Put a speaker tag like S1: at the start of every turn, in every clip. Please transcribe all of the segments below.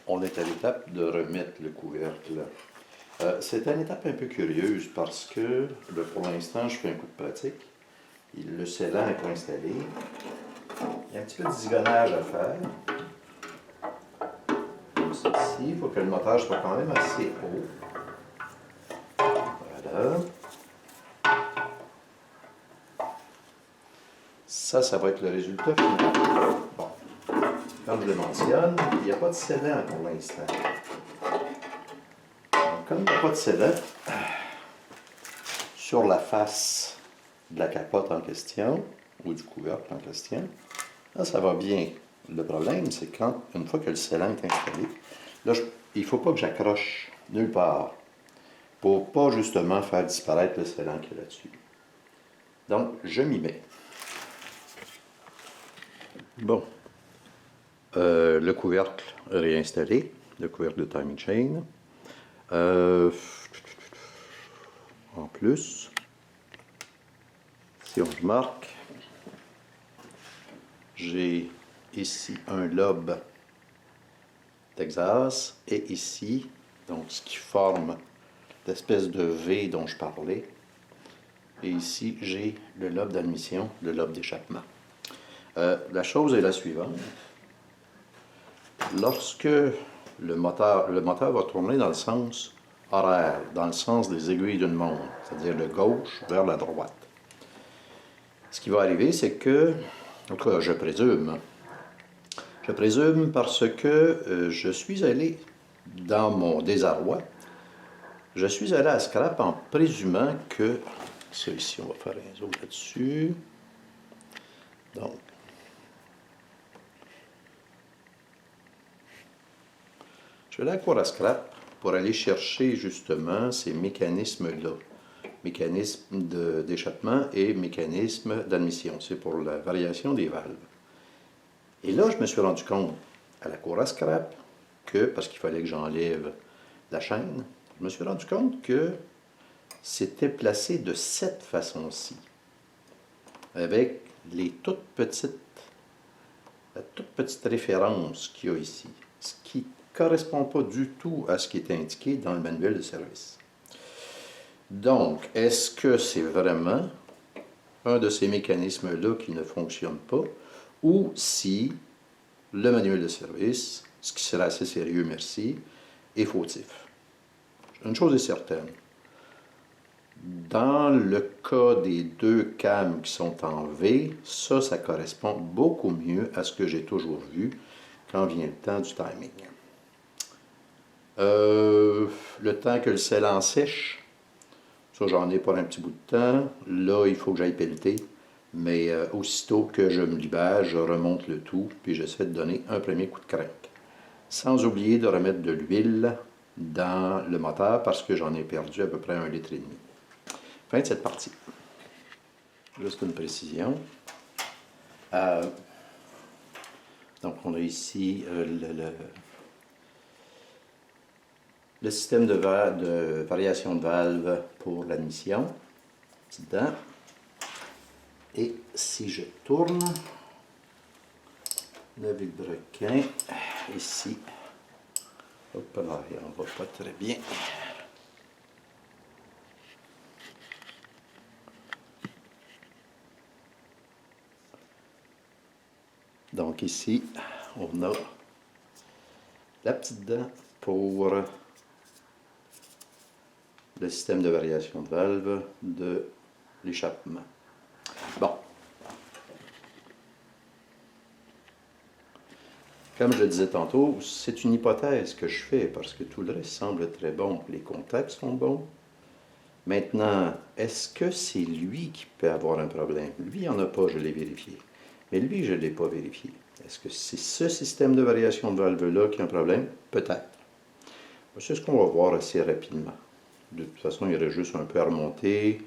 S1: on est à l'étape de remettre le couvercle. C'est une étape un peu curieuse parce que pour l'instant, je fais un coup de pratique. Le scellant n'est pas installé. Il y a un petit peu de zigonnage à faire. Comme ceci. Il faut que le moteur soit quand même assez haut. Voilà. Ça va être le résultat final. Bon. Comme je le mentionne, il n'y a pas de scellant pour l'instant. Donc, comme il n'y a pas de scellant, sur la face de la capote en question, ou du couvercle en question, là, ça va bien. Le problème, c'est une fois que le scellant est installé, là, il ne faut pas que j'accroche nulle part pour ne pas justement faire disparaître le scellant qui est là-dessus. Donc, je m'y mets. Bon. Le couvercle réinstallé, le couvercle de timing chain. En plus, si on remarque, j'ai ici un lobe Texas et ici, donc ce qui forme l'espèce de V dont je parlais. Et ici, j'ai le lobe d'admission, le lobe d'échappement. La chose est la suivante. Lorsque le moteur va tourner dans le sens horaire, dans le sens des aiguilles d'une montre, c'est-à-dire de gauche vers la droite, ce qui va arriver, c'est que, en tout cas, je présume parce que je suis allé, dans mon désarroi, je suis allé à scrap en présumant que, ça ici, on va faire un zoom là-dessus, donc, je vais aller à la cour à scrap pour aller chercher justement ces mécanismes-là, mécanismes d'échappement et mécanismes d'admission. C'est pour la variation des valves. Et là, je me suis rendu compte à la cour à scrap que, parce qu'il fallait que j'enlève la chaîne, je me suis rendu compte que c'était placé de cette façon-ci, avec la toute petite référence qu'il y a ici, ce qui ne correspond pas du tout à ce qui est indiqué dans le manuel de service. Donc, est-ce que c'est vraiment un de ces mécanismes-là qui ne fonctionne pas, ou si le manuel de service, ce qui serait assez sérieux, merci, est fautif? Une chose est certaine. Dans le cas des deux cams qui sont en V, ça correspond beaucoup mieux à ce que j'ai toujours vu quand vient le temps du timing. Le temps que le scellant sèche, ça j'en ai pour un petit bout de temps. Là, il faut que j'aille pelleter, mais aussitôt que je me libère, je remonte le tout, puis j'essaie de donner un premier coup de crank. Sans oublier de remettre de l'huile dans le moteur parce que j'en ai perdu à peu près 1,5 litre. Fin de cette partie. Juste une précision. Donc, on a ici le système de variation de valve pour l'admission. Dedans. Et si je tourne le vilebrequin, ici, hop là, on va pas très bien. Donc ici, on a la petite dent pour le système de variation de valve de l'échappement. Bon. Comme je le disais tantôt, c'est une hypothèse que je fais parce que tout le reste semble très bon. Les contacts sont bons. Maintenant, est-ce que c'est lui qui peut avoir un problème? Lui, il n'y en a pas, je l'ai vérifié. Mais lui, je ne l'ai pas vérifié. Est-ce que c'est ce système de variation de valve-là qui a un problème? Peut-être. C'est ce qu'on va voir assez rapidement. De toute façon, il y aurait juste un peu à remonter.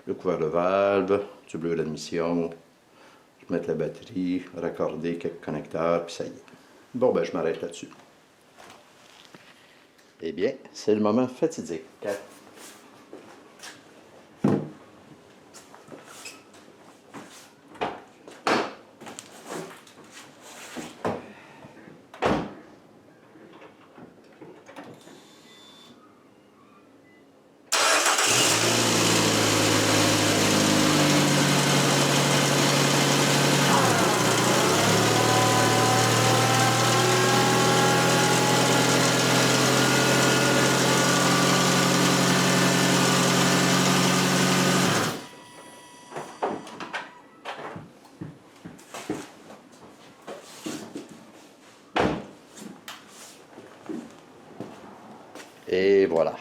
S1: Le couvert de valve, tube bleu d'admission, mettre la batterie, raccorder quelques connecteurs, puis ça y est. Bon, ben, je m'arrête là-dessus. Eh bien, c'est le moment fatidique. Et voilà.